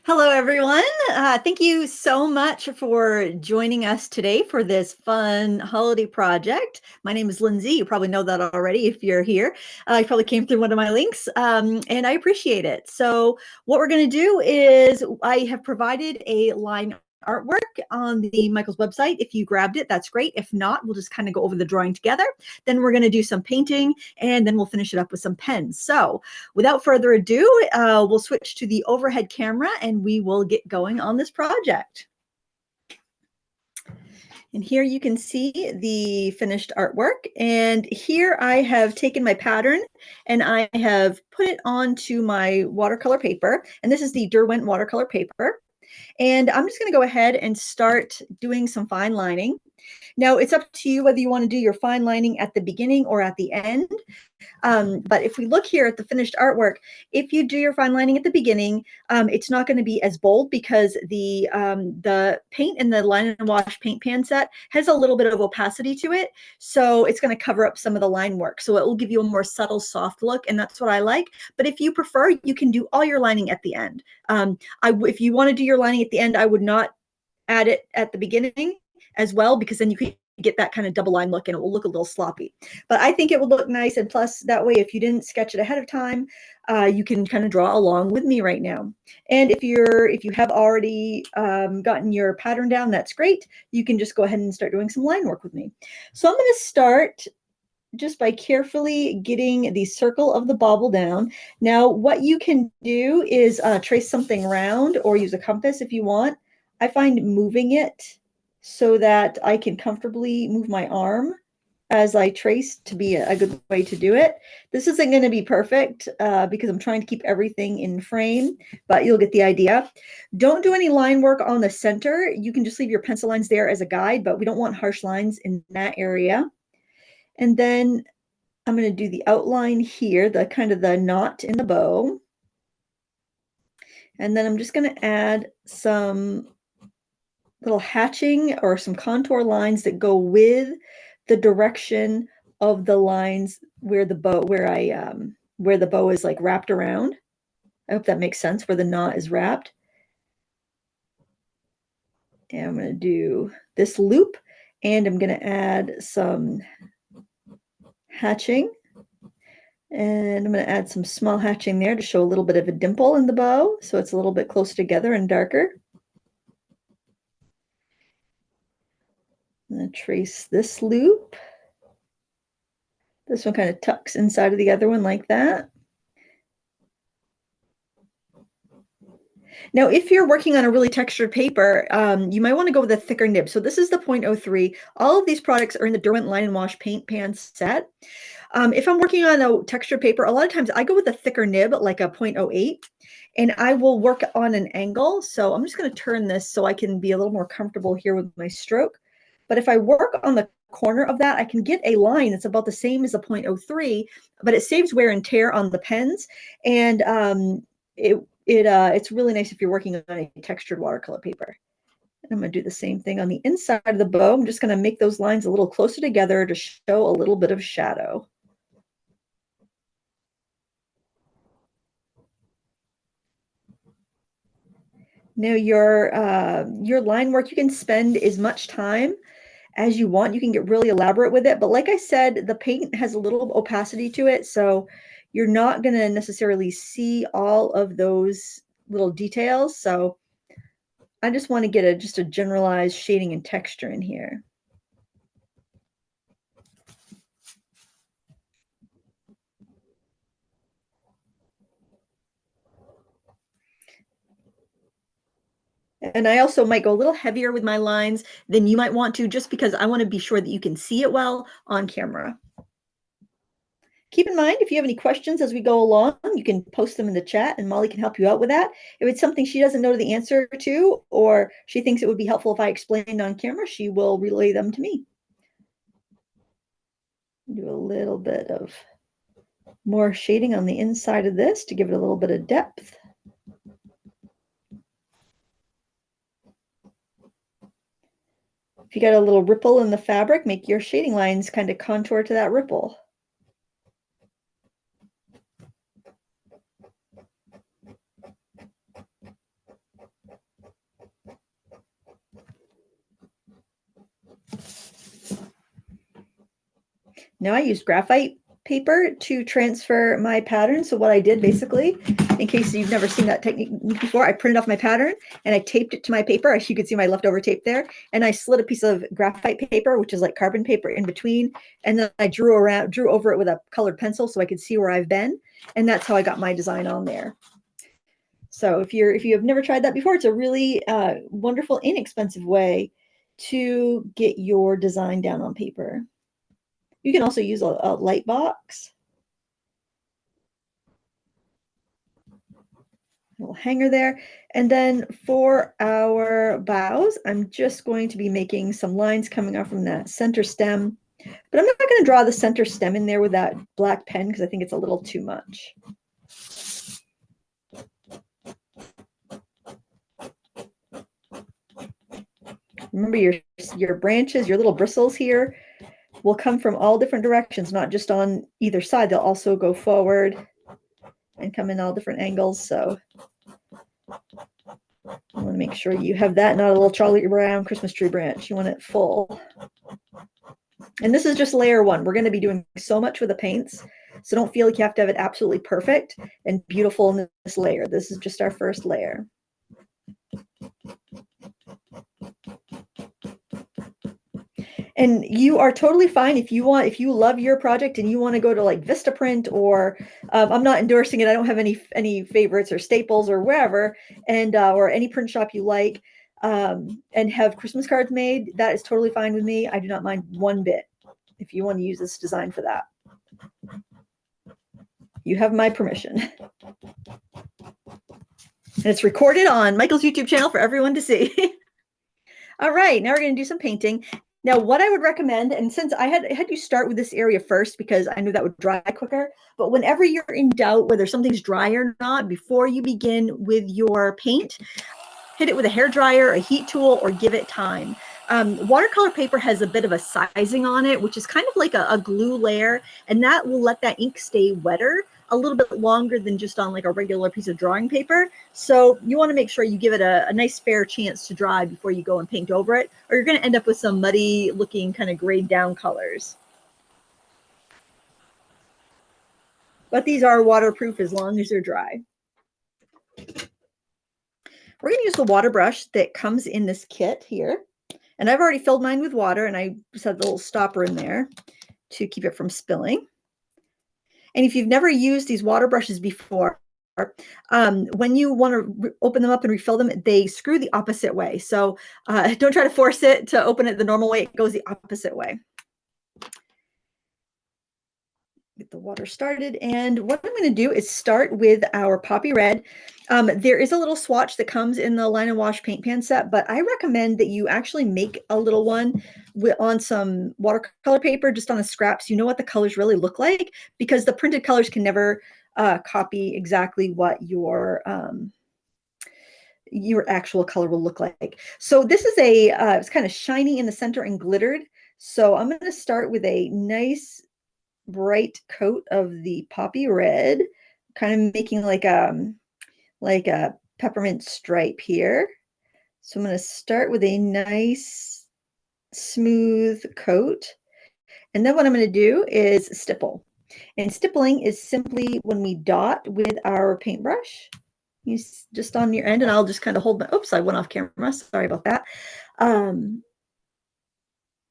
Hello, everyone. Thank you so much for joining us today for this fun holiday project. My name is Lindsay. You probably know that already if you're here. You probably came through one of my links, and I appreciate it. So what we're going to do is I have provided a line artwork on the Michael's website. If you grabbed it, that's great. If not, we'll just kind of go over the drawing together. Then we're going to do some painting, and then we'll finish it up with some pens. So without further ado, we'll switch to the overhead camera and we will get going on this project. And here you can see the finished artwork. And here I have taken my pattern and I have put it onto my watercolor paper. And this is the Derwent watercolor paper. And I'm just going to go ahead and start doing some fine lining. Now, it's up to you whether you want to do your fine lining at the beginning or at the end. But if we look here at the finished artwork, if you do your fine lining at the beginning, it's not going to be as bold because the paint in the line and wash paint pan set has a little bit of opacity to it. So it's going to cover up some of the line work. So it will give you a more subtle, soft look. And that's what I like. But if you prefer, you can do all your lining at the end. If you want to do your lining at the end, I would not add it at the beginning as well, because then you could get that kind of double line look and it will look a little sloppy. But I think it will look nice. And plus that way, if you didn't sketch it ahead of time, you can kind of draw along with me right now. And if you have already gotten your pattern down, that's great. You can just go ahead and start doing some line work with me. So I'm going to start just by carefully getting the circle of the bauble down. Now, what you can do is trace something round or use a compass if you want. I find moving it so that I can comfortably move my arm as I trace to be a good way to do it. This isn't going to be perfect because I'm trying to keep everything in frame, but you'll get the idea. Don't do any line work on the center. You can just leave your pencil lines there as a guide, but we don't want harsh lines in that area. And then I'm going to do the outline here, the kind of the knot in the bow. And then I'm just going to add some little hatching or some contour lines that go with the direction of the lines where the bow is like wrapped around. I hope that makes sense, where the knot is wrapped. And I'm going to do this loop, and I'm going to add some hatching. And I'm going to add some small hatching there to show a little bit of a dimple in the bow, so it's a little bit closer together and darker. I'm going to trace this loop. This one kind of tucks inside of the other one like that. Now, if you're working on a really textured paper, you might want to go with a thicker nib. So this is the 0.03. All of these products are in the Derwent Line and Wash Paint Pan set. If I'm working on a textured paper, a lot of times I go with a thicker nib, like a 0.08, and I will work on an angle. So I'm just going to turn this so I can be a little more comfortable here with my stroke. But if I work on the corner of that, I can get a line that's about the same as a 0.03, but it saves wear and tear on the pens. And it's really nice if you're working on a textured watercolor paper. And I'm going to do the same thing on the inside of the bow. I'm just going to make those lines a little closer together to show a little bit of shadow. Now your line work, you can spend as much time as you want. You can get really elaborate with it. But like I said, the paint has a little opacity to it. So you're not going to necessarily see all of those little details. So I just want to get just a generalized shading and texture in here. And I also might go a little heavier with my lines than you might want to, just because I want to be sure that you can see it well on camera. Keep in mind, if you have any questions as we go along, you can post them in the chat and Molly can help you out with that. If it's something she doesn't know the answer to, or she thinks it would be helpful if I explained on camera, she will relay them to me. Do a little bit of more shading on the inside of this to give it a little bit of depth. If you got a little ripple in the fabric, make your shading lines kind of contour to that ripple. Now I use graphite paper to transfer my pattern. So what I did basically, in case you've never seen that technique before, I printed off my pattern and I taped it to my paper. As you can see my leftover tape there. And I slid a piece of graphite paper, which is like carbon paper, in between. And then I drew over it with a colored pencil so I could see where I've been. And that's how I got my design on there. So if you have never tried that before, it's a really wonderful, inexpensive way to get your design down on paper. You can also use a light box, a little hanger there. And then for our boughs, I'm just going to be making some lines coming off from that center stem. But I'm not going to draw the center stem in there with that black pen because I think it's a little too much. Remember, your branches, your little bristles here will come from all different directions, not just on either side. They'll also go forward and come in all different angles. So you want to make sure you have that, not a little Charlie Brown Christmas tree branch. You want it full. And this is just layer one. We're going to be doing so much with the paints, so don't feel like you have to have it absolutely perfect and beautiful in this layer. This is just our first layer. And you are totally fine if you love your project and you want to go to like Vistaprint or I'm not endorsing it. I don't have any favorites or Staples or wherever, and or any print shop you like, and have Christmas cards made. That is totally fine with me. I do not mind one bit if you want to use this design for that. You have my permission. And it's recorded on Michael's YouTube channel for everyone to see. All right, now we're going to do some painting. Now, what I would recommend, and since I had you start with this area first because I knew that would dry quicker, but whenever you're in doubt whether something's dry or not, before you begin with your paint, hit it with a hair dryer, a heat tool, or give it time. Watercolor paper has a bit of a sizing on it, which is kind of like a glue layer, and that will let that ink stay wetter a little bit longer than just on like a regular piece of drawing paper. So you want to make sure you give it a nice fair chance to dry before you go and paint over it, or you're going to end up with some muddy looking kind of grayed down colors. But these are waterproof as long as they're dry. We're going to use the water brush that comes in this kit here. And I've already filled mine with water, and I just have the little stopper in there to keep it from spilling. And if you've never used these water brushes before, when you want to open them up and refill them, they screw the opposite way. So don't try to force it to open it the normal way. It goes the opposite way. Get the water started. And what I'm going to do is start with our poppy red. There is a little swatch that comes in the Line and Wash paint pan set, but I recommend that you actually make a little one on some watercolor paper, just on a scrap, so you know what the colors really look like, because the printed colors can never copy exactly what your actual color will look like. So this is it's kind of shiny in the center and glittered. So I'm going to start with a nice bright coat of the poppy red, kind of making like a peppermint stripe here. So I'm going to start with a nice smooth coat. And then what I'm going to do is stipple. And stippling is simply when we dot with our paintbrush. You just on your end, and I'll just kind of hold my, oops, I went off camera. Sorry about that.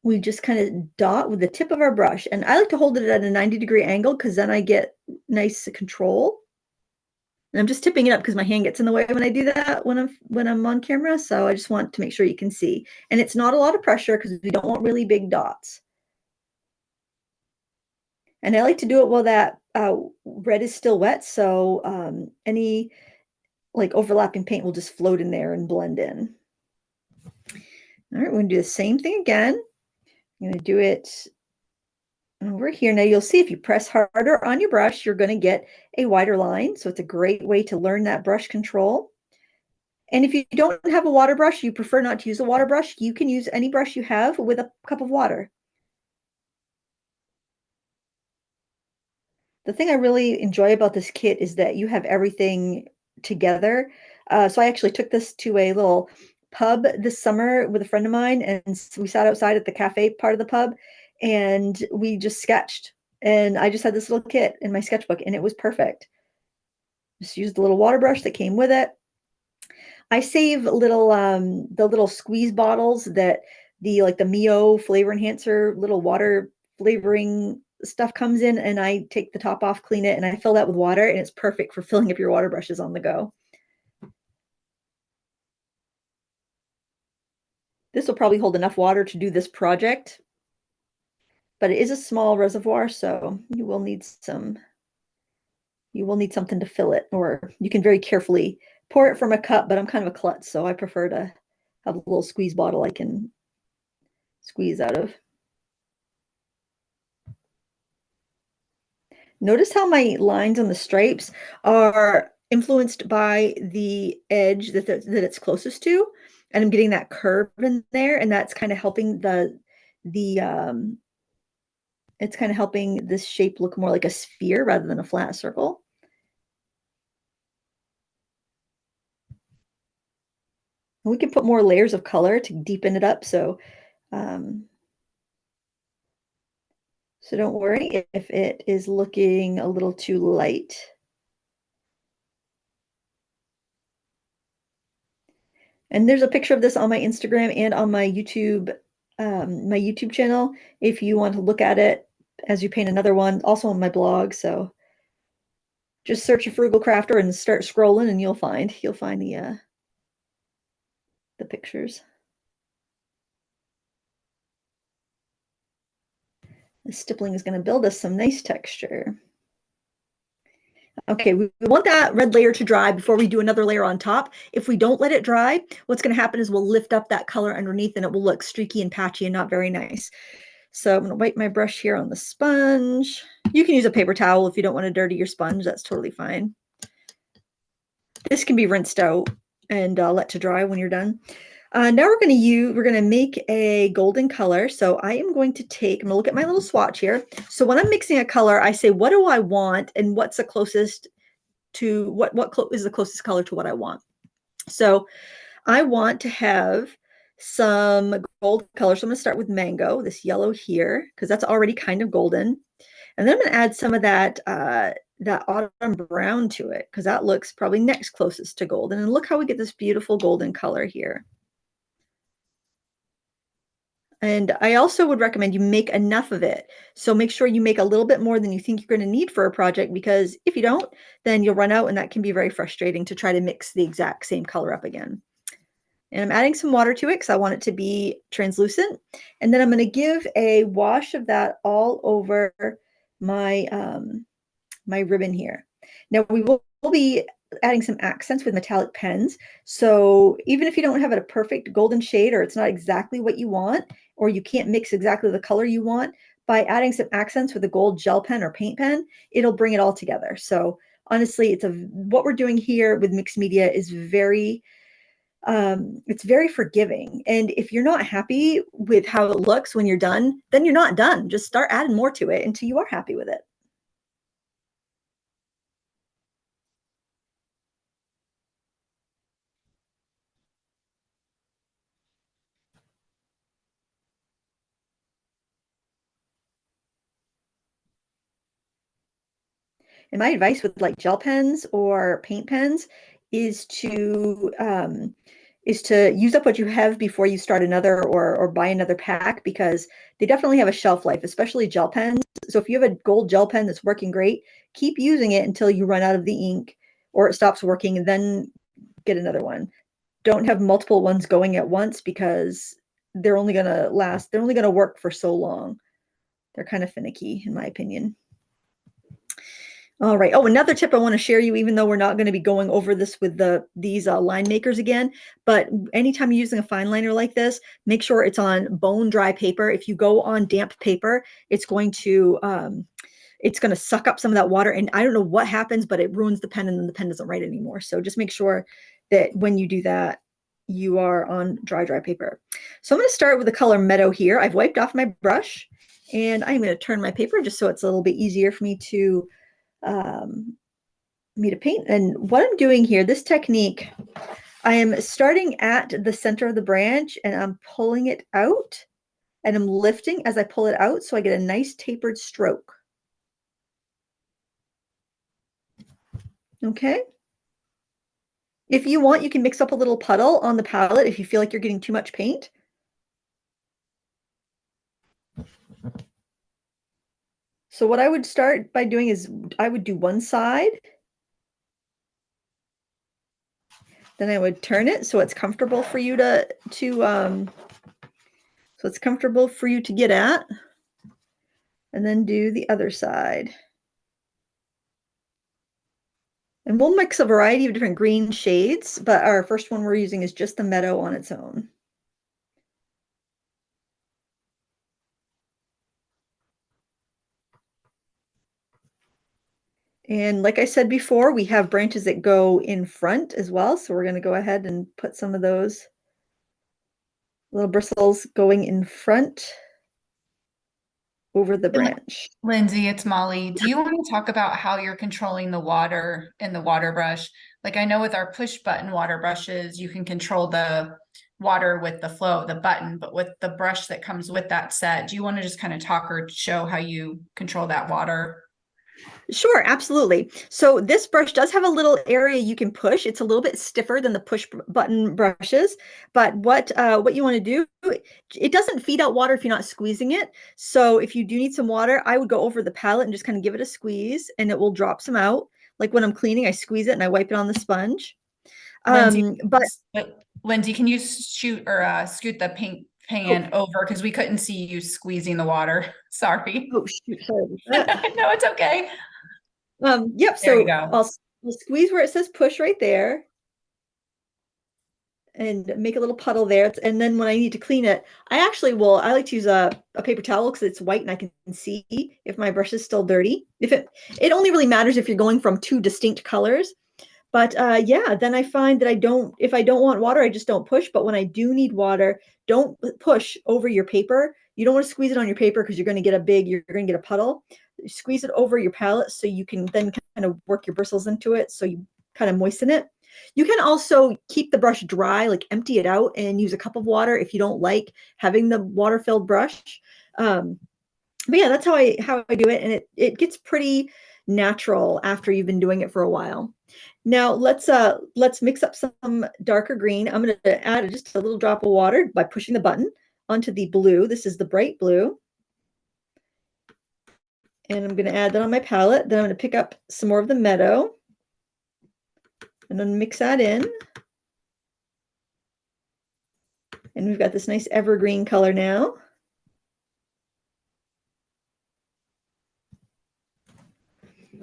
We just kind of dot with the tip of our brush. And I like to hold it at a 90-degree angle because then I get nice control. And I'm just tipping it up because my hand gets in the way when I do that when I'm on camera. So I just want to make sure you can see. And it's not a lot of pressure because we don't want really big dots. And I like to do it while that red is still wet. So any like overlapping paint will just float in there and blend in. All right, we're going to do the same thing again. I'm going to do it over here. Now you'll see if you press harder on your brush, you're going to get a wider line. So it's a great way to learn that brush control. And if you don't have a water brush, you prefer not to use a water brush, you can use any brush you have with a cup of water. The thing I really enjoy about this kit is that you have everything together. So I actually took this to a little pub this summer with a friend of mine, and we sat outside at the cafe part of the pub, and we just sketched. And I just had this little kit in my sketchbook, and it was perfect. Just used the little water brush that came with it. I save little the little squeeze bottles that the Mio flavor enhancer little water flavoring stuff comes in, and I take the top off, clean it, and I fill that with water, and it's perfect for filling up your water brushes on the go. This will probably hold enough water to do this project, but it is a small reservoir, so you will need something to fill it, or you can very carefully pour it from a cup, but I'm kind of a klutz, so I prefer to have a little squeeze bottle I can squeeze out of. Notice how my lines on the stripes are influenced by the edge that it's closest to, and I'm getting that curve in there, and that's kind of helping the it's kind of helping this shape look more like a sphere rather than a flat circle. And we can put more layers of color to deepen it up, so so don't worry if it is looking a little too light. And there's a picture of this on my Instagram and on my YouTube channel if you want to look at it as you paint another one, also on my blog. So just search a frugal crafter and start scrolling, and you'll find the pictures. The stippling is going to build us some nice texture. Okay, we want that red layer to dry before we do another layer on top. If we don't let it dry, what's going to happen is we'll lift up that color underneath, and it will look streaky and patchy and not very nice. So I'm going to wipe my brush here on the sponge. You can use a paper towel if you don't want to dirty your sponge. That's totally fine. This can be rinsed out and let to dry when you're done. Now we're going to make a golden color. So I'm going to look at my little swatch here. So when I'm mixing a color, I say, what do I want? And what's the closest to what is the closest color to what I want? So I want to have some gold color. So I'm going to start with mango, this yellow here, because that's already kind of golden. And then I'm going to add some of that autumn brown to it, because that looks probably next closest to golden. And look how we get this beautiful golden color here. And I also would recommend you make enough of it. So make sure you make a little bit more than you think you're going to need for a project, because if you don't, then you'll run out, and that can be very frustrating to try to mix the exact same color up again. And I'm adding some water to it because I want it to be translucent. And then I'm going to give a wash of that all over my my ribbon here. Now we will be adding some accents with metallic pens. So even if you don't have a perfect golden shade, or it's not exactly what you want, or you can't mix exactly the color you want, by adding some accents with a gold gel pen or paint pen, it'll bring it all together. So honestly, what we're doing here with mixed media is it's very forgiving. And if you're not happy with how it looks when you're done, then you're not done. Just start adding more to it until you are happy with it. And my advice with like gel pens or paint pens is to use up what you have before you start another, or buy another pack, because they definitely have a shelf life, especially gel pens. So if you have a gold gel pen that's working great, keep using it until you run out of the ink or it stops working, and then get another one. Don't have multiple ones going at once, because they're only going to last, they're only going to work for so long. They're kind of finicky, in my opinion. All right. Oh, another tip I want to share you, even though we're not going to be going over this with these line makers again, but anytime you're using a fine liner like this, make sure it's on bone dry paper. If you go on damp paper, it's going to suck up some of that water, and I don't know what happens, but it ruins the pen, and then the pen doesn't write anymore. So just make sure that when you do that, you are on dry paper. So I'm going to start with the color Meadow here. I've wiped off my brush, and I'm going to turn my paper just so it's a little bit easier for me to paint. And what I'm doing here, this technique, I am starting at the center of the branch, and I'm pulling it out and I'm lifting as I pull it out so I get a nice tapered stroke. Okay. If you want, you can mix up a little puddle on the palette if you feel like you're getting too much paint. So what I would start by doing is I would do one side, then I would turn it so it's comfortable for you to so it's comfortable for you to get at, and then do the other side. And we'll mix a variety of different green shades, but our first one we're using is just the meadow on its own. And like I said before, we have branches that go in front as well. So we're going to go ahead and put some of those little bristles going in front over the branch. Lindsay, it's Molly. Do you want to talk about how you're controlling the water in the water brush? Like I know with our push button water brushes, you can control the water with the flow of the button, but with the brush that comes with that set, do you want to just kind of talk or show how you control that water? Sure, absolutely. So this brush does have a little area you can push. It's a little bit stiffer than the push button brushes, but what you want to do, it doesn't feed out water if you're not squeezing it. So if you do need some water, I would go over the palette and just kind of give it a squeeze, and it will drop some out. Like when I'm cleaning, I squeeze it and I wipe it on the sponge. Lindsay, But Lindsay, can you shoot or scoot the paint oh, pan over because we couldn't see you squeezing the water. Sorry. oh shoot, sorry about that. No, it's okay. Yep. There you So go. I'll squeeze where it says push right there, and make a little puddle there. And then when I need to clean it, I like to use a paper towel because it's white and I can see if my brush is still dirty. It only really matters if you're going from two distinct colors. But yeah, then I find that if I don't want water, I just don't push. But when I do need water, don't push over your paper. You don't want to squeeze it on your paper because you're going to you're going to get a puddle. Squeeze it over your palette so you can then kind of work your bristles into it. So you kind of moisten it. You can also keep the brush dry, like empty it out and use a cup of water if you don't like having the water filled brush. Um, but yeah, that's how I do it, and it gets pretty natural after you've been doing it for a while. Now let's mix up some darker green. I'm going to add just a little drop of water by pushing the button onto the blue. This is the bright blue. And I'm going to add that on my palette. Then I'm going to pick up some more of the meadow and then mix that in. And we've got this nice evergreen color now.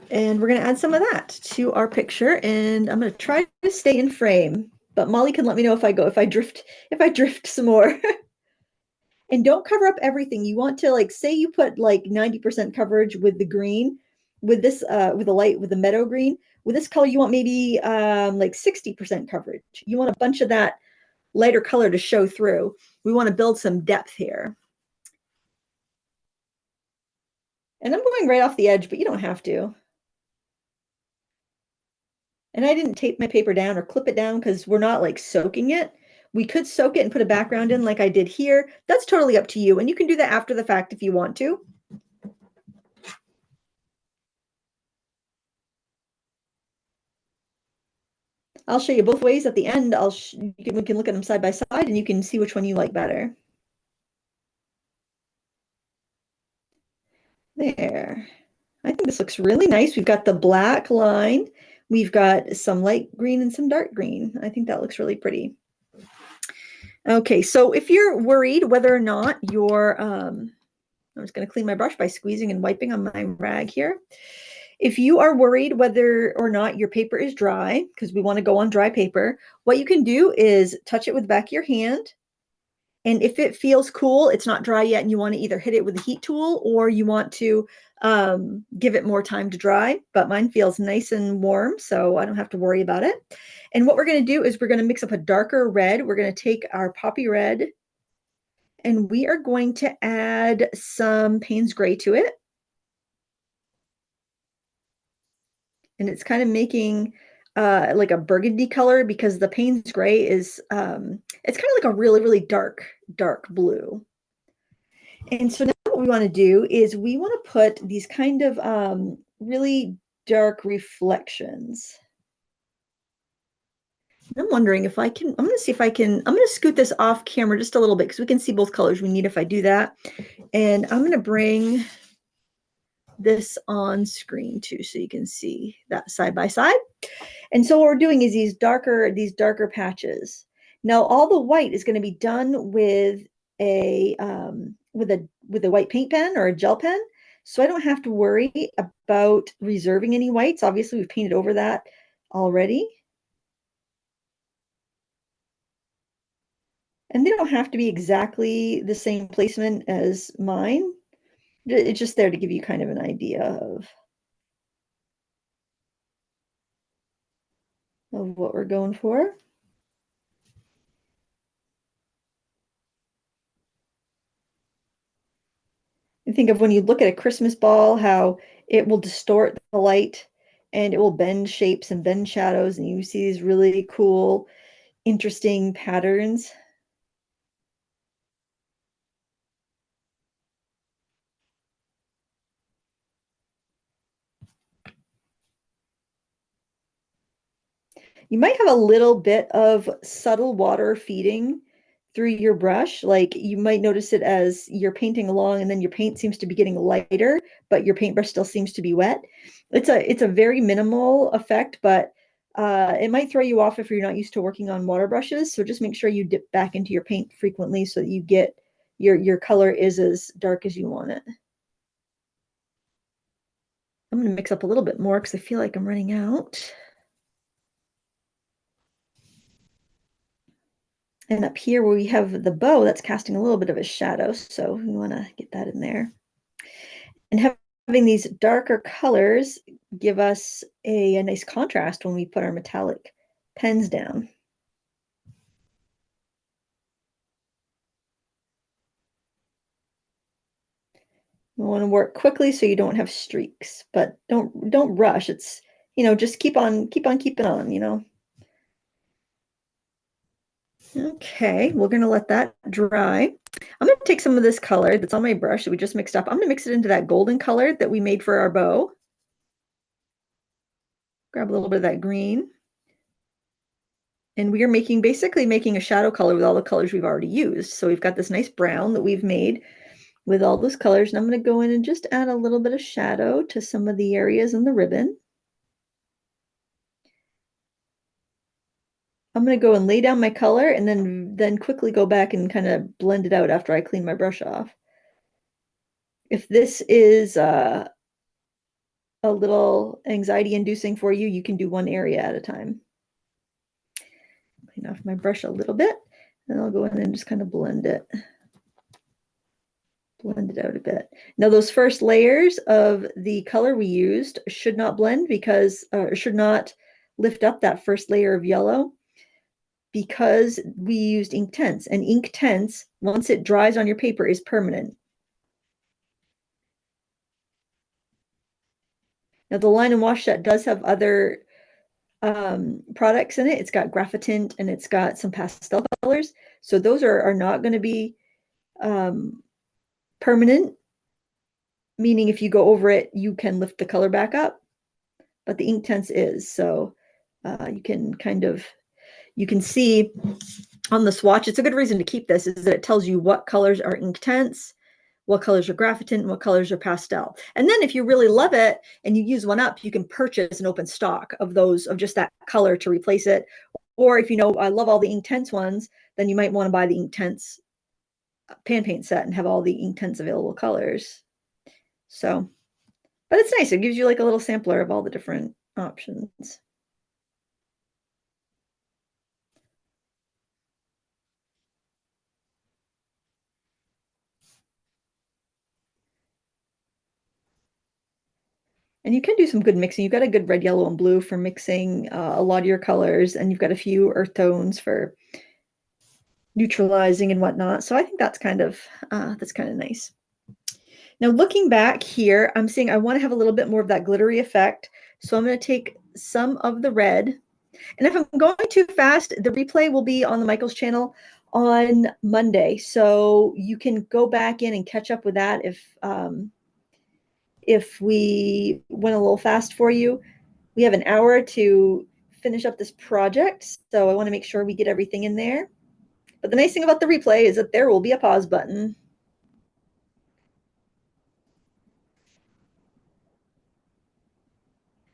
And we're going to add some of that to our picture. And I'm going to try to stay in frame, but Molly can let me know if I drift some more. And don't cover up everything. You want to, like, say you put like 90% coverage with the green, with this with the meadow green. With this color, you want maybe like 60% coverage. You want a bunch of that lighter color to show through. We want to build some depth here. And I'm going right off the edge, but you don't have to. And I didn't tape my paper down or clip it down because we're not like soaking it. We could soak it and put a background in like I did here. That's totally up to you. And you can do that after the fact if you want to. I'll show you both ways at the end. We can look at them side by side and you can see which one you like better. There. I think this looks really nice. We've got the black line. We've got some light green and some dark green. I think that looks really pretty. Okay, so if you're worried whether or not I'm just going to clean my brush by squeezing and wiping on my rag here. If you are worried whether or not your paper is dry, because we want to go on dry paper, what you can do is touch it with the back of your hand. And if it feels cool, it's not dry yet, and you want to either hit it with a heat tool or you want to give it more time to dry. But mine feels nice and warm, so I don't have to worry about it. And what we're going to do is we're going to mix up a darker red. We're going to take our poppy red and we are going to add some Payne's Gray to it. And it's kind of making like a burgundy color because the Payne's Gray is it's kind of like a really, really dark blue. And so now what we want to do is we want to put these kind of really dark reflections. I'm wondering if I can, I'm going to see if I can, I'm going to scoot this off camera just a little bit because we can see both colors we need if I do that. And I'm going to bring this on screen too so you can see that side by side. And so what we're doing is these darker patches. Now all the white is going to be done with a white paint pen or a gel pen. So I don't have to worry about reserving any whites. Obviously we've painted over that already. And they don't have to be exactly the same placement as mine. It's just there to give you kind of an idea of what we're going for. You think of when you look at a Christmas ball, how it will distort the light and it will bend shapes and bend shadows, and you see these really cool, interesting patterns. You might have a little bit of subtle water feeding through your brush. Like you might notice it as you're painting along and then your paint seems to be getting lighter, but your paintbrush still seems to be wet. It's a very minimal effect, but it might throw you off if you're not used to working on water brushes. So just make sure you dip back into your paint frequently so that you get your color is as dark as you want it. I'm going to mix up a little bit more because I feel like I'm running out. And up here where we have the bow, that's casting a little bit of a shadow. So we want to get that in there. And having these darker colors give us a nice contrast when we put our metallic pens down. You want to work quickly so you don't have streaks, but don't rush. It's, just keep on keeping on. Okay, we're going to let that dry. I'm going to take some of this color that's on my brush that we just mixed up. I'm going to mix it into that golden color that we made for our bow. Grab a little bit of that green. And we are basically making a shadow color with all the colors we've already used. So we've got this nice brown that we've made with all those colors. And I'm going to go in and just add a little bit of shadow to some of the areas in the ribbon. I'm going to go and lay down my color and then quickly go back and kind of blend it out after I clean my brush off. If this is a little anxiety inducing for you, you can do one area at a time. Clean off my brush a little bit, and I'll go in and just kind of blend it out a bit. Now those first layers of the color we used should not blend because should not lift up that first layer of yellow because we used Inktense, and Inktense, once it dries on your paper, is permanent. Now the line and wash set does have other products in it. It's got Graphitint and it's got some pastel colors. So those are not going to be permanent, meaning if you go over it, you can lift the color back up, but the Inktense is. So you can see on the swatch, it's a good reason to keep this, is that it tells you what colors are Inktense, what colors are Graphitint, and what colors are pastel. And then if you really love it and you use one up, you can purchase an open stock of those, of just that color to replace it. Or if I love all the Inktense ones, then you might want to buy the Inktense pan paint set and have all the Inktense available colors. So, but it's nice. It gives you like a little sampler of all the different options. And you can do some good mixing. You've got a good red, yellow, and blue for mixing a lot of your colors, and you've got a few earth tones for neutralizing and whatnot. So I think that's kind of nice. Now looking back here, I'm seeing I want to have a little bit more of that glittery effect. So I'm going to take some of the red. And if I'm going too fast, the replay will be on the Michael's channel on Monday. So you can go back in and catch up with that if we went a little fast for you. We have an hour to finish up this project, so I want to make sure we get everything in there. But the nice thing about the replay is that there will be a pause button.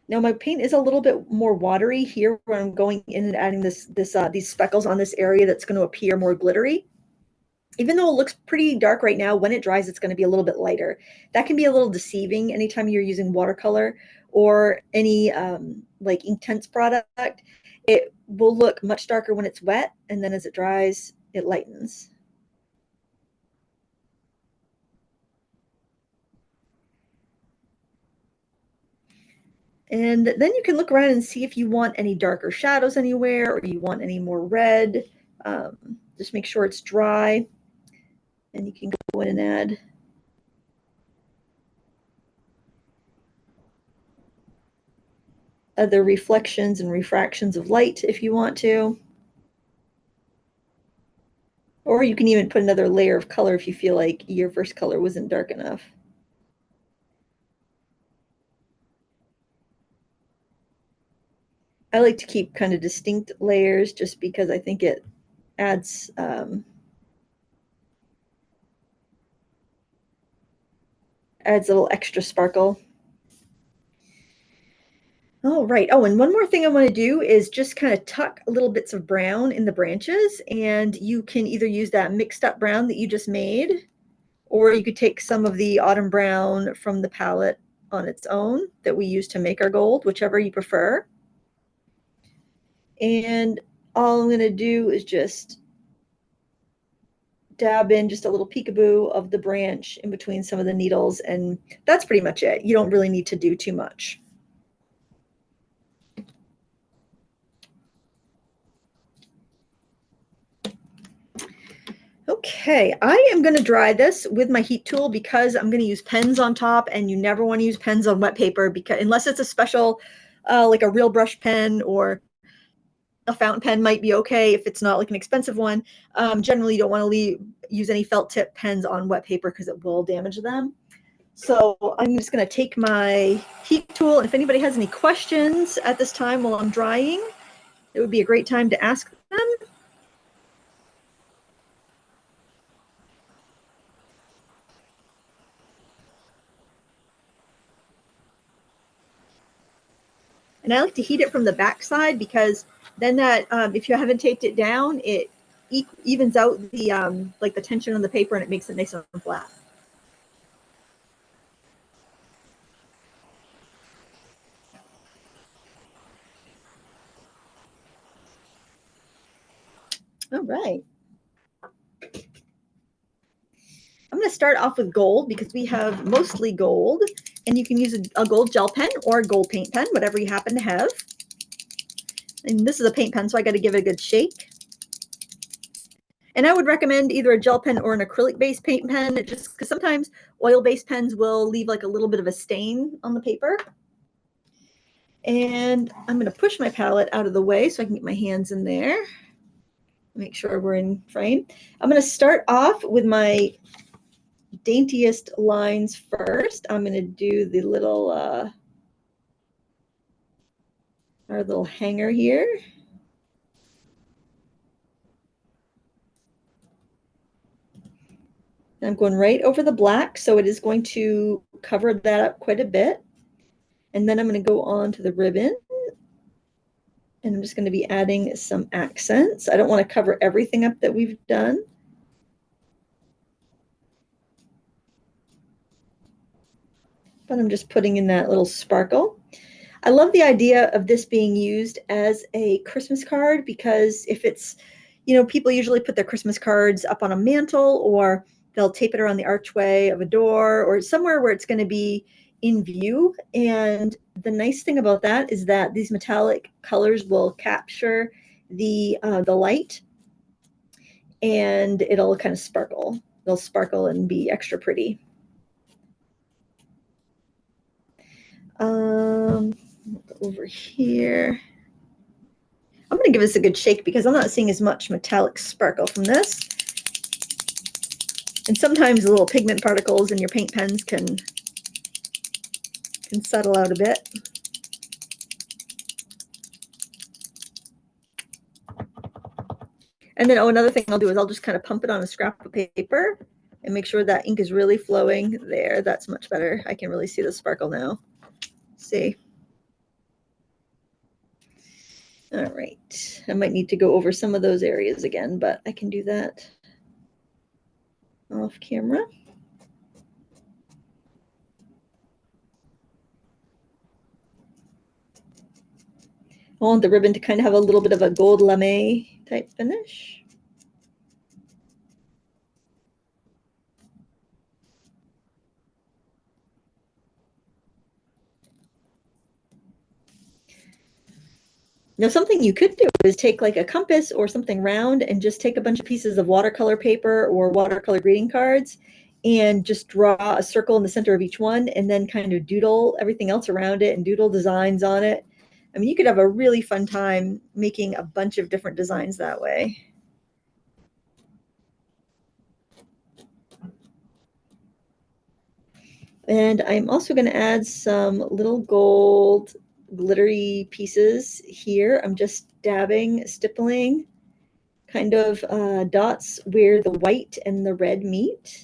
Now my paint is a little bit more watery here where I'm going in and adding these speckles on this area that's going to appear more glittery. Even though it looks pretty dark right now, when it dries, it's going to be a little bit lighter. That can be a little deceiving anytime you're using watercolor or any like Inktense product. It will look much darker when it's wet, and then as it dries, it lightens. And then you can look around and see if you want any darker shadows anywhere or you want any more red. Just make sure it's dry. And you can go in and add other reflections and refractions of light if you want to. Or you can even put another layer of color if you feel like your first color wasn't dark enough. I like to keep kind of distinct layers just because I think it adds adds a little extra sparkle. Oh, right. Oh, and one more thing I want to do is just kind of tuck little bits of brown in the branches, and you can either use that mixed up brown that you just made, or you could take some of the autumn brown from the palette on its own that we use to make our gold, whichever you prefer. And all I'm going to do is just dab in just a little peekaboo of the branch in between some of the needles, and that's pretty much it. You don't really need to do too much. Okay, I am going to dry this with my heat tool because I'm going to use pens on top, and you never want to use pens on wet paper because unless it's a special, like a real brush pen or a fountain pen might be okay if it's not like an expensive one. Generally, you don't want to use any felt tip pens on wet paper because it will damage them. So I'm just going to take my heat tool. If anybody has any questions at this time while I'm drying, it would be a great time to ask them. And I like to heat it from the back side because then that if you haven't taped it down, it evens out the like the tension on the paper and it makes it nice and flat. All right. I'm going to start off with gold because we have mostly gold, and you can use a gold gel pen or a gold paint pen, whatever you happen to have. And this is a paint pen, so I got to give it a good shake. And I would recommend either a gel pen or an acrylic-based paint pen, just because sometimes oil-based pens will leave like a little bit of a stain on the paper. And I'm going to push my palette out of the way so I can get my hands in there. Make sure we're in frame. I'm going to start off with my daintiest lines first. I'm going to do the little our little hanger here. I'm going right over the black, so it is going to cover that up quite a bit. And then I'm going to go on to the ribbon, and I'm just going to be adding some accents. I don't want to cover everything up that we've done. But I'm just putting in that little sparkle. I love the idea of this being used as a Christmas card because if it's, people usually put their Christmas cards up on a mantle or they'll tape it around the archway of a door or somewhere where it's going to be in view. And the nice thing about that is that these metallic colors will capture the light and it'll kind of sparkle. They'll sparkle and be extra pretty. Over here. I'm going to give this a good shake because I'm not seeing as much metallic sparkle from this. And sometimes the little pigment particles in your paint pens can settle out a bit. And then, oh, another thing I'll do is I'll just kind of pump it on a scrap of paper and make sure that ink is really flowing there. That's much better. I can really see the sparkle now. See? All right. I might need to go over some of those areas again, but I can do that off camera. I want the ribbon to kind of have a little bit of a gold lame type finish. Now, something you could do is take like a compass or something round and just take a bunch of pieces of watercolor paper or watercolor greeting cards and just draw a circle in the center of each one and then kind of doodle everything else around it and doodle designs on it. I mean, you could have a really fun time making a bunch of different designs that way. And I'm also going to add some little gold glittery pieces here. I'm just dabbing, stippling kind of dots where the white and the red meet.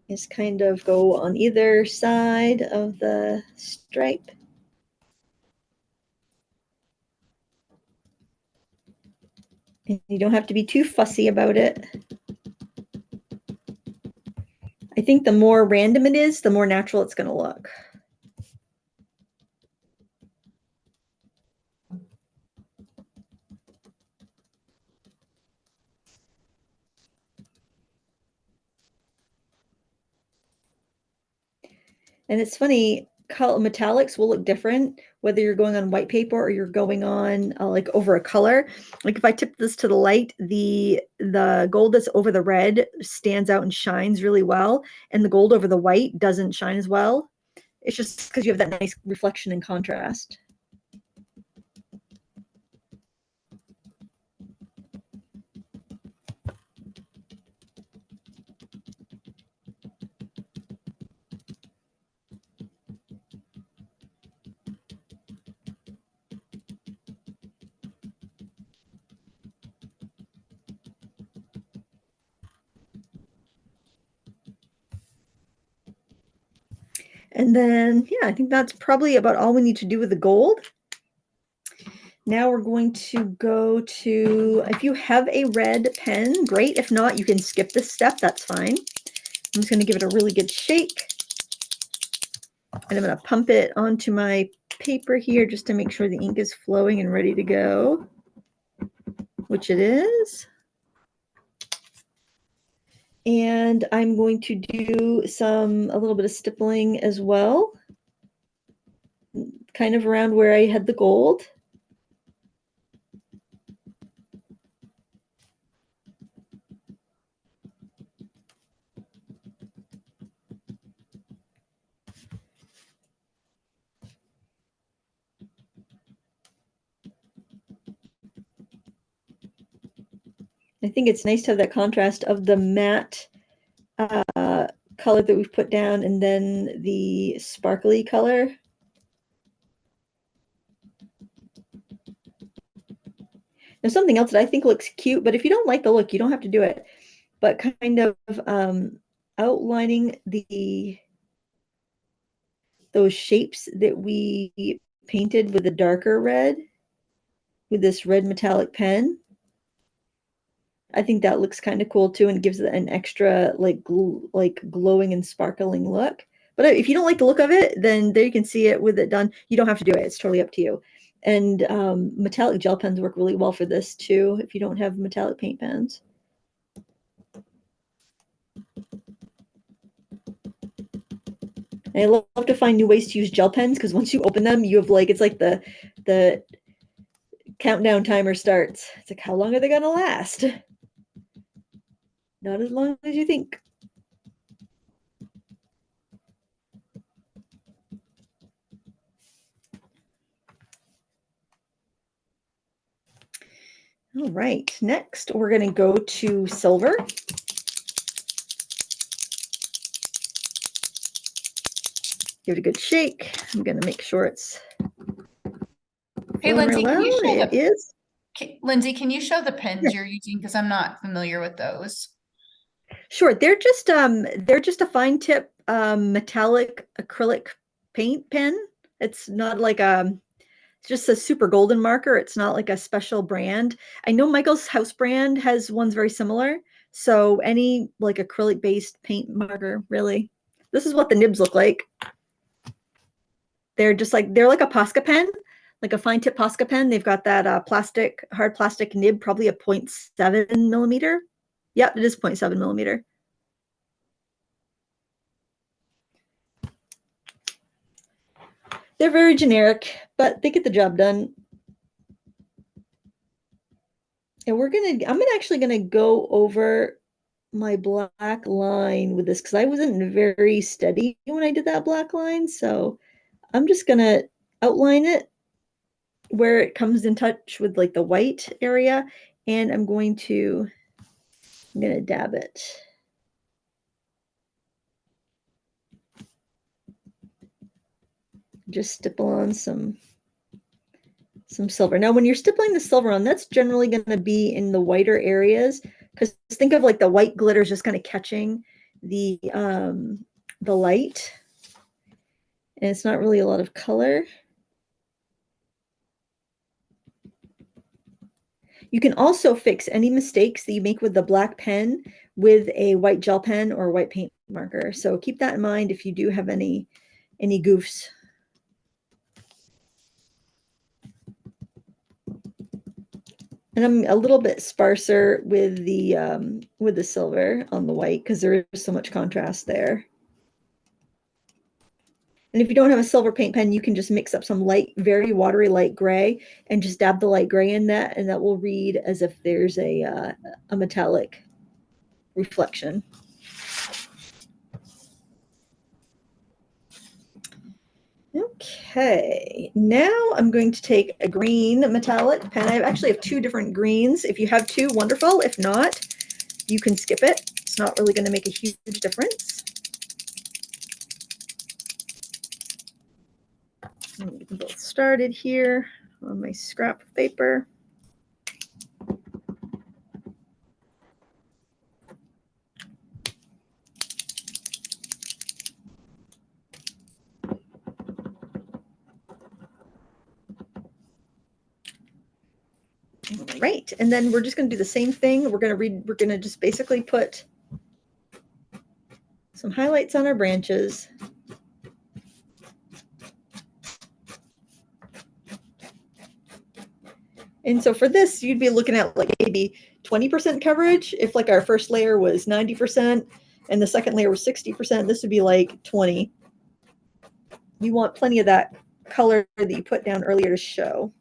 Just kind of go on either side of the stripe. And you don't have to be too fussy about it. I think the more random it is, the more natural it's going to look. And it's funny, color metallics will look different whether you're going on white paper or you're going on like over a color. Like if I tip this to the light, the gold that's over the red stands out and shines really well, and the gold over the white doesn't shine as well. It's just because you have that nice reflection and contrast. And then, yeah, I think that's probably about all we need to do with the gold. Now we're going to go to, if you have a red pen, great. If not, you can skip this step. That's fine. I'm just going to give it a really good shake. And I'm going to pump it onto my paper here just to make sure the ink is flowing and ready to go, which it is. And I'm going to do a little bit of stippling as well, kind of around where I had the gold. I think it's nice to have that contrast of the matte color that we've put down and then the sparkly color. Now, something else that I think looks cute, but if you don't like the look, you don't have to do it, but kind of outlining those shapes that we painted with the darker red, with this red metallic pen. I think that looks kind of cool too and gives it an extra like glowing and sparkling look. But if you don't like the look of it, then there you can see it with it done. You don't have to do it. It's totally up to you. And metallic gel pens work really well for this too if you don't have metallic paint pens. And I love to find new ways to use gel pens because once you open them, you have like, it's like the countdown timer starts. It's like, how long are they gonna last? Not as long as you think. All right, next we're gonna go to silver. Give it a good shake. I'm gonna make sure it's Hey, flowing Lindsay, real can you well. show It is. Lindsay, can you show the Yeah. pens you're using? Because I'm not familiar with those. Sure, they're just a fine tip metallic acrylic paint pen. It's not like it's just a super golden marker. It's not like a special brand. I know Michael's House brand has ones very similar. So any like acrylic based paint marker, really. This is what the nibs look like. They're like a Posca pen, like a fine tip Posca pen. They've got that hard plastic nib, probably a 0.7 millimeter. Yep, it is 0.7 millimeter. They're very generic, but they get the job done. And I'm actually gonna go over my black line with this because I wasn't very steady when I did that black line. So I'm just gonna outline it where it comes in touch with like the white area, and I'm gonna dab it. Just stipple on some silver. Now, when you're stippling the silver on, that's generally going to be in the whiter areas because think of like the white glitter is just kind of catching the light, and it's not really a lot of color. You can also fix any mistakes that you make with the black pen with a white gel pen or white paint marker. So keep that in mind if you do have any goofs. And I'm a little bit sparser with the silver on the white because there is so much contrast there. And if you don't have a silver paint pen, you can just mix up some light, very watery light gray and just dab the light gray in that, and that will read as if there's a metallic reflection. Okay, now I'm going to take a green metallic pen. I actually have two different greens. If you have two, wonderful. If not, you can skip it. It's not really going to make a huge difference. Let me get them both started here on my scrap paper. All right, and then we're just going to do the same thing. We're going to just basically put some highlights on our branches. And so for this, you'd be looking at like maybe 20% coverage. If like our first layer was 90% and the second layer was 60%, this would be like 20. You want plenty of that color that you put down earlier to show.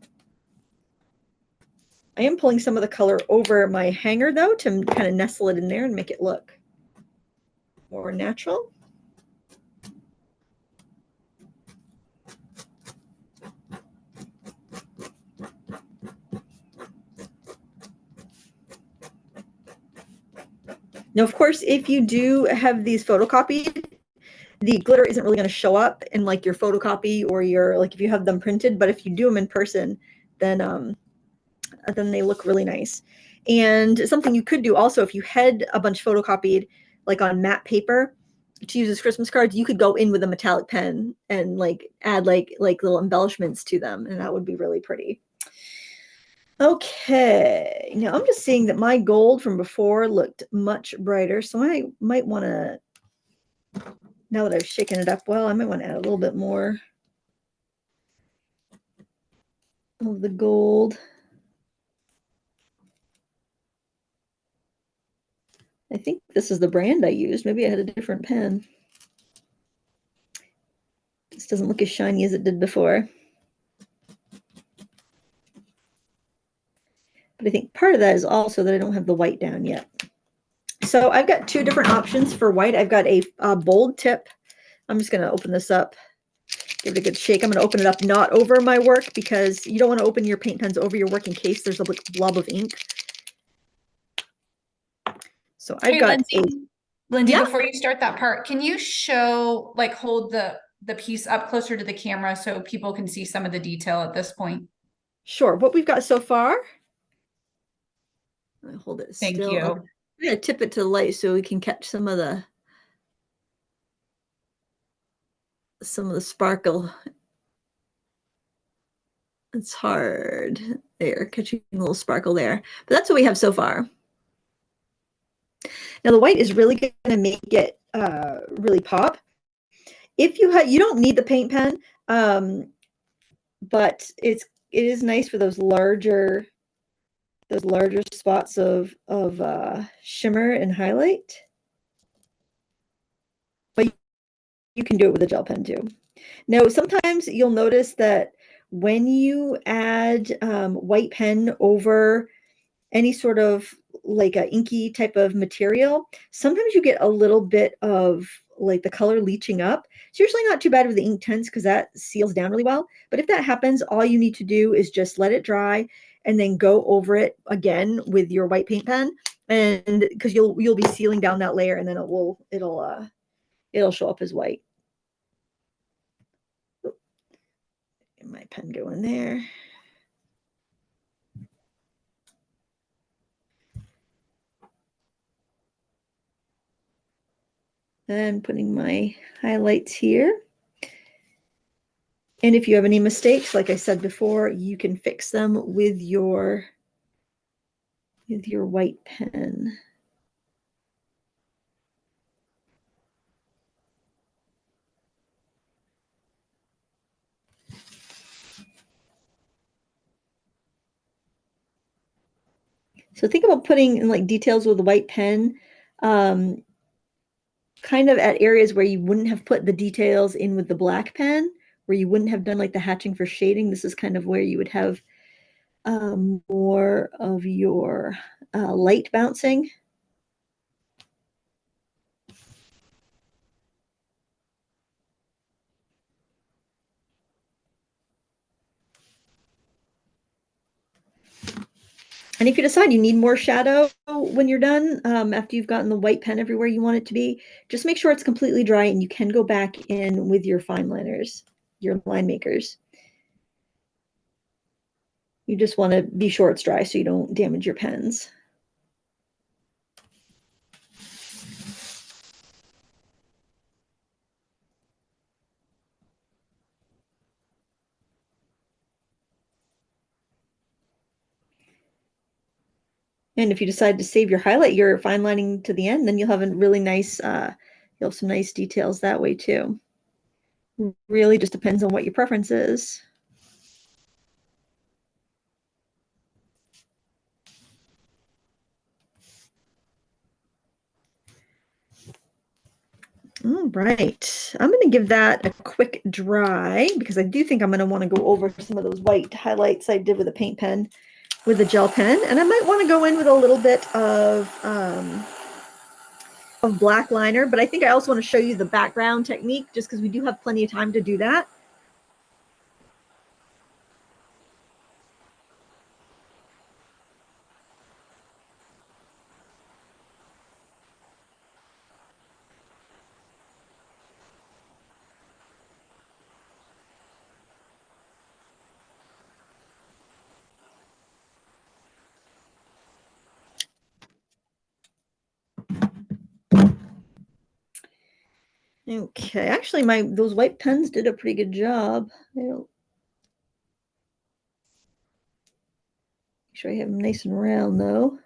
I am pulling some of the color over my hanger though to kind of nestle it in there and make it look more natural. Now, of course, if you do have these photocopied, the glitter isn't really going to show up in like your photocopy or your like if you have them printed, but if you do them in person, then they look really nice. And something you could do also, if you had a bunch photocopied like on matte paper to use as Christmas cards, you could go in with a metallic pen and like add like little embellishments to them, and that would be really pretty. Okay, now I'm just seeing that my gold from before looked much brighter, so I might want to, now that I've shaken it up well, I might want to add a little bit more of the gold. I think this is the brand I used. Maybe I had a different pen. This doesn't look as shiny as it did before. But I think part of that is also that I don't have the white down yet. So I've got two different options for white. I've got a bold tip. I'm just going to open this up, give it a good shake. I'm going to open it up not over my work because you don't want to open your paint pens over your work in case there's a blob of ink. So I've got Lindsay, yeah, before you start that part, can you show, like, hold the piece up closer to the camera so people can see some of the detail at this point? sure. What we've got so far, I'll hold it Thank still up. you. I'm going to tip it to the light so we can catch some of the sparkle. It's hard there, catching a little sparkle there. But that's what we have so far. Now the white is really going to make it really pop. If you don't need the paint pen, but it is nice for those larger spots of shimmer and highlight. But you can do it with a gel pen too. Now sometimes you'll notice that when you add white pen over any sort of like a inky type of material, sometimes you get a little bit of like the color leaching up. It's usually not too bad with the ink tints because that seals down really well. But if that happens, all you need to do is just let it dry and then go over it again with your white paint pen, and because you'll be sealing down that layer, and then it'll show up as white. Get my pen going there. And putting my highlights here. And if you have any mistakes, like I said before, you can fix them with your white pen. So think about putting in like details with a white pen, kind of at areas where you wouldn't have put the details in with the black pen, where you wouldn't have done like the hatching for shading. This is kind of where you would have more of your light bouncing. And if you decide you need more shadow when you're done, after you've gotten the white pen everywhere you want it to be, just make sure it's completely dry and you can go back in with your fine liners, your line makers. You just want to be sure it's dry so you don't damage your pens. And if you decide to save your highlight, your fine lining to the end, then you'll have a really nice, you'll have some nice details that way too. Really just depends on what your preference is. All right, I'm going to give that a quick dry because I do think I'm going to want to go over some of those white highlights I did with a paint pen, with a gel pen, and I might want to go in with a little bit of black liner, but I think I also want to show you the background technique just because we do have plenty of time to do that. Okay, actually those white pens did a pretty good job. Make sure I have them nice and round though.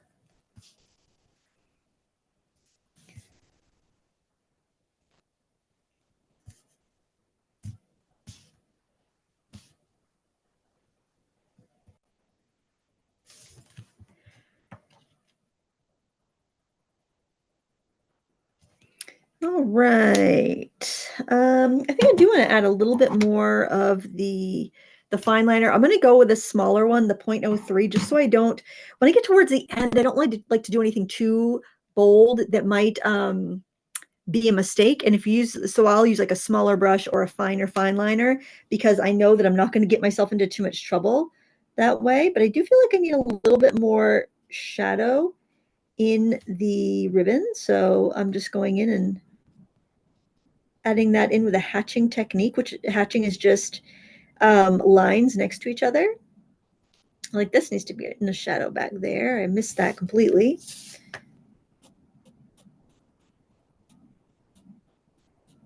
All right. I think I do want to add a little bit more of the the fine liner. I'm going to go with a smaller one, the 0.03, just so I don't, when I get towards the end, I don't like to do anything too bold that might be a mistake. And if you use, so I'll use like a smaller brush or a finer fine liner because I know that I'm not going to get myself into too much trouble that way. But I do feel like I need a little bit more shadow in the ribbon. So I'm just going in and adding that in with a hatching technique, which hatching is just lines next to each other. Like this needs to be in the shadow back there. I missed that completely.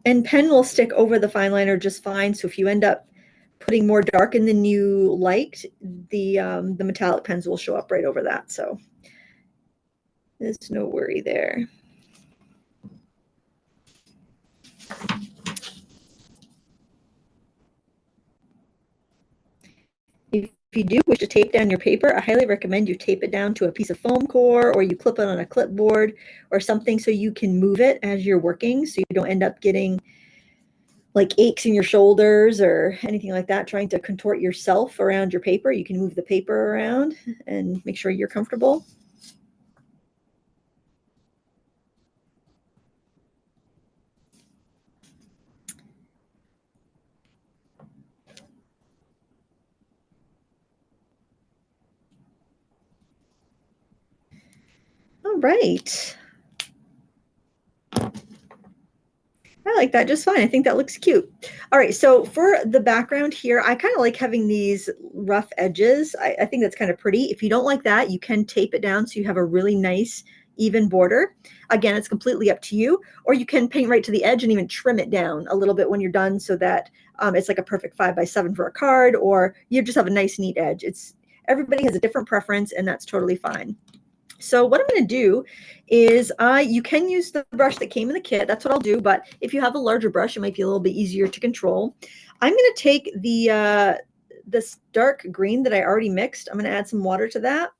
And pen will stick over the fine liner just fine. So if you end up putting more dark in than you liked, the metallic pens will show up right over that. So there's no worry there. If you do wish to tape down your paper, I highly recommend you tape it down to a piece of foam core or you clip it on a clipboard or something so you can move it as you're working so you don't end up getting like aches in your shoulders or anything like that, trying to contort yourself around your paper. You can move the paper around and make sure you're comfortable. All right. I like that just fine. I think that looks cute. All right, so for the background here, I kind of like having these rough edges. I think that's kind of pretty. If you don't like that, you can tape it down so you have a really nice even border. Again, it's completely up to you. Or you can paint right to the edge and even trim it down a little bit when you're done so that it's like a perfect 5x7 for a card, or you just have a nice neat edge. Everybody has a different preference, and that's totally fine. So what I'm going to do is you can use the brush that came in the kit. That's what I'll do. But if you have a larger brush, it might be a little bit easier to control. I'm going to take this dark green that I already mixed. I'm going to add some water to that.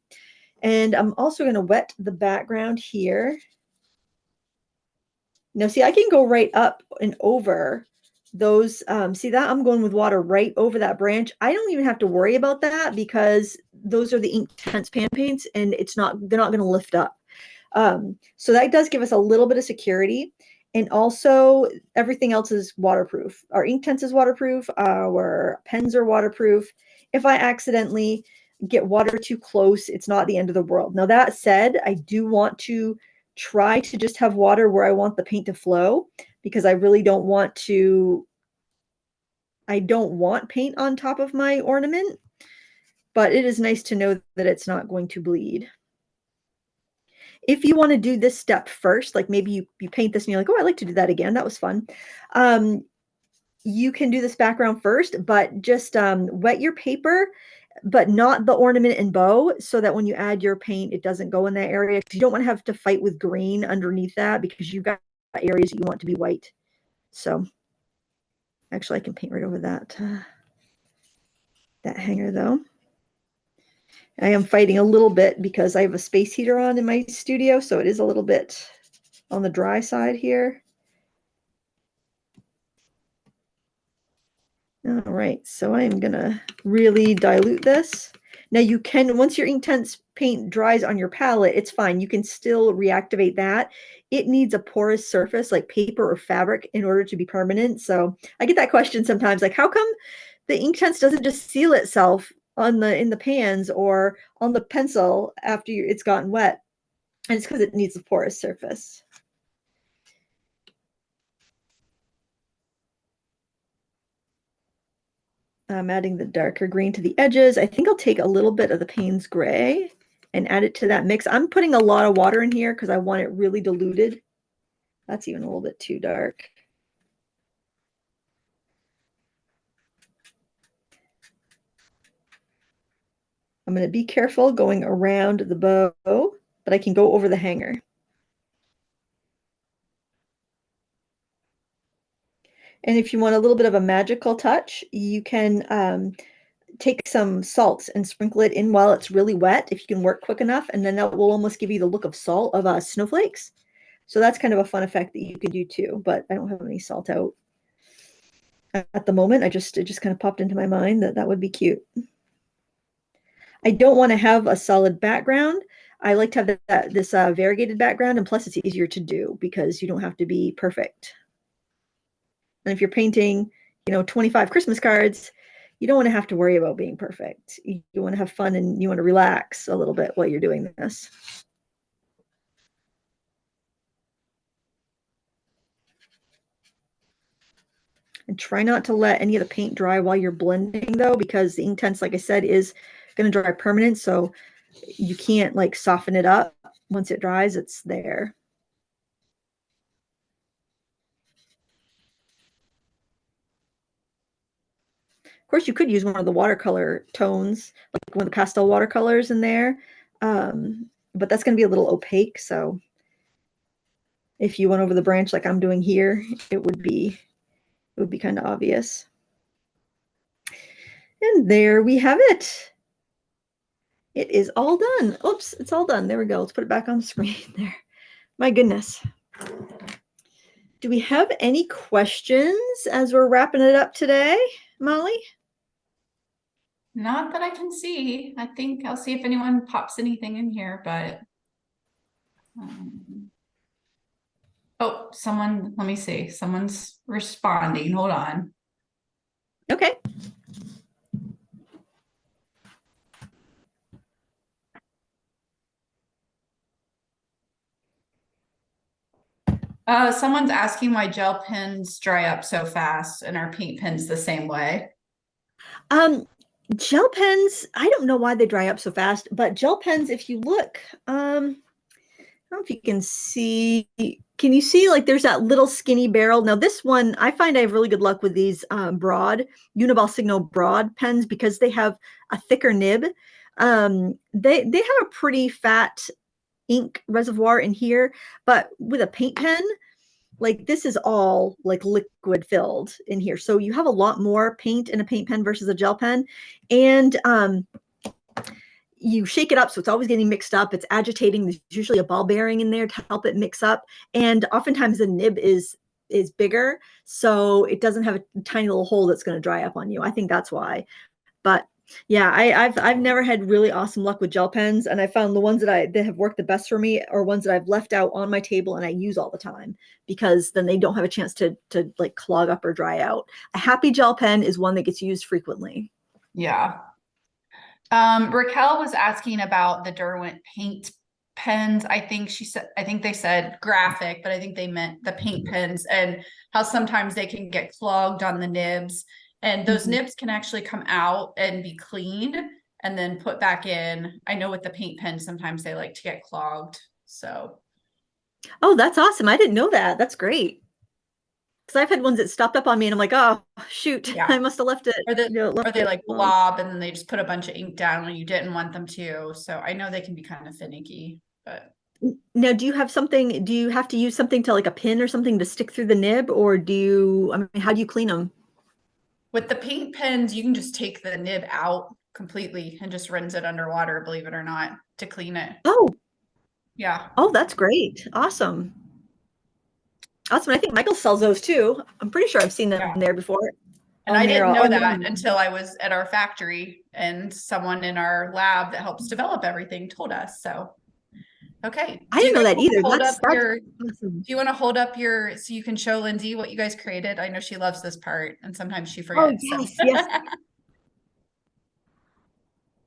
And I'm also going to wet the background here. Now, see, I can go right up and over those. See that? I'm going with water right over that branch. I don't even have to worry about that because those are the Inktense pan paints and they're not going to lift up. So that does give us a little bit of security. And also everything else is waterproof. Our Inktense is waterproof. Our pens are waterproof. If I accidentally get water too close, it's not the end of the world. Now that said, I do want to try to just have water where I want the paint to flow because I really don't want paint on top of my ornament, but it is nice to know that it's not going to bleed. If you want to do this step first, like maybe you paint this and you're like, oh, I like to do that again. That was fun. You can do this background first, but just wet your paper, but not the ornament and bow, so that when you add your paint, it doesn't go in that area. You don't want to have to fight with green underneath that because you've got areas that you want to be white. So actually, I can paint right over that hanger though. I am fighting a little bit because I have a space heater on in my studio, so it is a little bit on the dry side here. All right, so I'm gonna really dilute this. Now you can, once your Inktense paint dries on your palette, it's fine. You can still reactivate that. It needs a porous surface like paper or fabric in order to be permanent. So I get that question sometimes, like how come the Inktense doesn't just seal itself in the pans or on the pencil after it's gotten wet? And it's because it needs a porous surface. I'm adding the darker green to the edges. I think I'll take a little bit of the Payne's Gray and add it to that mix. I'm putting a lot of water in here because I want it really diluted. That's even a little bit too dark. I'm going to be careful going around the bow, but I can go over the hanger. And if you want a little bit of a magical touch, you can take some salt and sprinkle it in while it's really wet, if you can work quick enough, and then that will almost give you the look of salt of snowflakes. So that's kind of a fun effect that you can do too, but I don't have any salt out. at the moment. It just kind of popped into my mind that that would be cute. I don't want to have a solid background. I like to have this variegated background, and plus it's easier to do because you don't have to be perfect. And if you're painting, 25 Christmas cards, you don't want to have to worry about being perfect. You want to have fun and you want to relax a little bit while you're doing this. And try not to let any of the paint dry while you're blending though, because the Inktense, like I said, is going to dry permanent. So you can't like soften it up. Once it dries, it's there. Of course, you could use one of the watercolor tones, like one of the pastel watercolors in there. But that's going to be a little opaque. So if you went over the branch like I'm doing here, it would be kind of obvious. And there we have it. It is all done. Oops, it's all done. There we go. Let's put it back on the screen there. My goodness. Do we have any questions as we're wrapping it up today, Molly? Not that I can see. I think I'll see if anyone pops anything in here, but oh, someone, let me see. Someone's responding. Hold on. Okay. Someone's asking why gel pens dry up so fast and our paint pens the same way. Gel pens, I don't know why they dry up so fast, but gel pens, if you look, I don't know if you can see, can you see like there's that little skinny barrel? Now this one, I find I have really good luck with these broad, Uniball Signal broad pens because they have a thicker nib. They have a pretty fat ink reservoir in here, but with a paint pen, like this is all like liquid filled in here. So you have a lot more paint in a paint pen versus a gel pen. And you shake it up so it's always getting mixed up. It's agitating. There's usually a ball bearing in there to help it mix up. And oftentimes the nib is bigger, so it doesn't have a tiny little hole that's going to dry up on you. I think that's why. But yeah, I've never had really awesome luck with gel pens, and I found the ones that have worked the best for me are ones that I've left out on my table and I use all the time, because then they don't have a chance to like clog up or dry out. A happy gel pen is one that gets used frequently. Yeah. Raquel was asking about the Derwent paint pens. I think they said graphic, but I think they meant the paint pens, and how sometimes they can get clogged on the nibs. And those nibs can actually come out and be cleaned and then put back in. I know with the paint pen, sometimes they like to get clogged. So. Oh, that's awesome. I didn't know that. That's great. Because I've had ones that stopped up on me and I'm like, oh, shoot, Yeah. I must have left it. Or they like blob and then they just put a bunch of ink down when you didn't want them to. So I know they can be kind of finicky, but. Now, do you have to use something to like a pin or something to stick through the nib, or how do you clean them? With the paint pens, you can just take the nib out completely and just rinse it underwater, believe it or not, to clean it. Oh, Yeah. oh, that's great. Awesome. Awesome. I think Michael sells those too. I'm pretty sure I've seen them there before. And I didn't know that until I was at our factory and someone in our lab that helps develop everything told us. So, okay. I didn't know that either. Do you want to hold up so you can show Lindsay what you guys created? I know she loves this part and sometimes she forgets. Oh, yes, yes.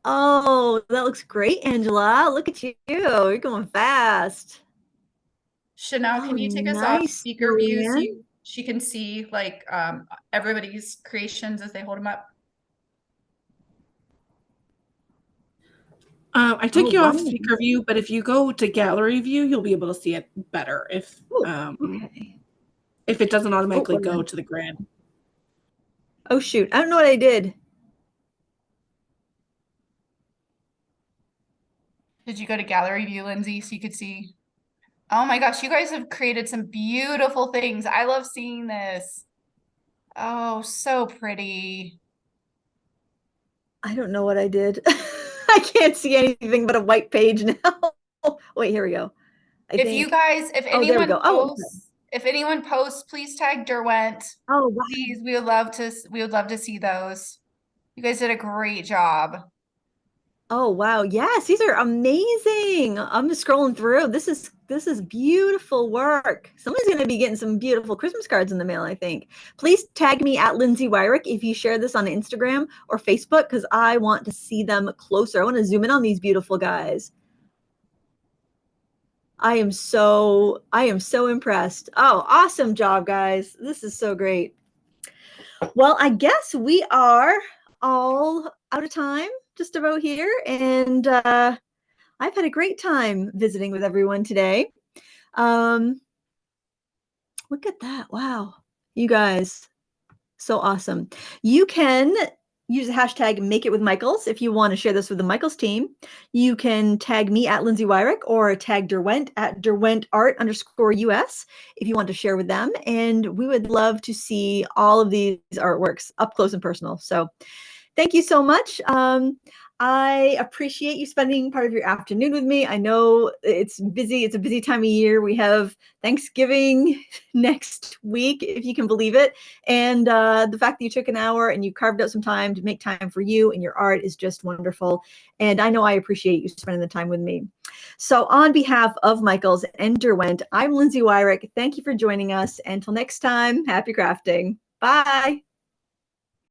Oh, that looks great, Angela. Look at you. You're going fast. Chanel, can you take us off speaker view so she can see like everybody's creations as they hold them up? I took you off speaker view, but if you go to gallery view, you'll be able to see it better if it doesn't automatically go to the grid. Oh shoot, I don't know what I did. Did you go to gallery view, Lindsay, so you could see? Oh my gosh, you guys have created some beautiful things. I love seeing this. Oh, so pretty. I don't know what I did. I can't see anything but a white page now. Wait, here we go. If anyone if anyone posts, please tag Derwent. Oh, wow. Please, we would love to see those. You guys did a great job. Oh, wow. Yes, these are amazing. I'm just scrolling through. This is beautiful work. Somebody's going to be getting some beautiful Christmas cards in the mail, I think. Please tag me at Lindsay Wyrick if you share this on Instagram or Facebook, because I want to see them closer. I want to zoom in on these beautiful guys. I am so impressed. Oh, awesome job, guys. This is so great. Well, I guess we are all out of time just about here. And I've had a great time visiting with everyone today. Look at that. Wow. You guys, so awesome. You can use the hashtag Make It With Michaels if you want to share this with the Michaels team. You can tag me at Lindsay Wyrick or tag Derwent at DerwentArt_US if you want to share with them. And we would love to see all of these artworks up close and personal. So thank you so much. I appreciate you spending part of your afternoon with me. I know it's busy. It's a busy time of year. We have Thanksgiving next week, if you can believe it. And the fact that you took an hour and you carved out some time to make time for you and your art is just wonderful. And I know I appreciate you spending the time with me. So on behalf of Michaels and Derwent, I'm Lindsay Wyrick. Thank you for joining us. Until next time, happy crafting. Bye.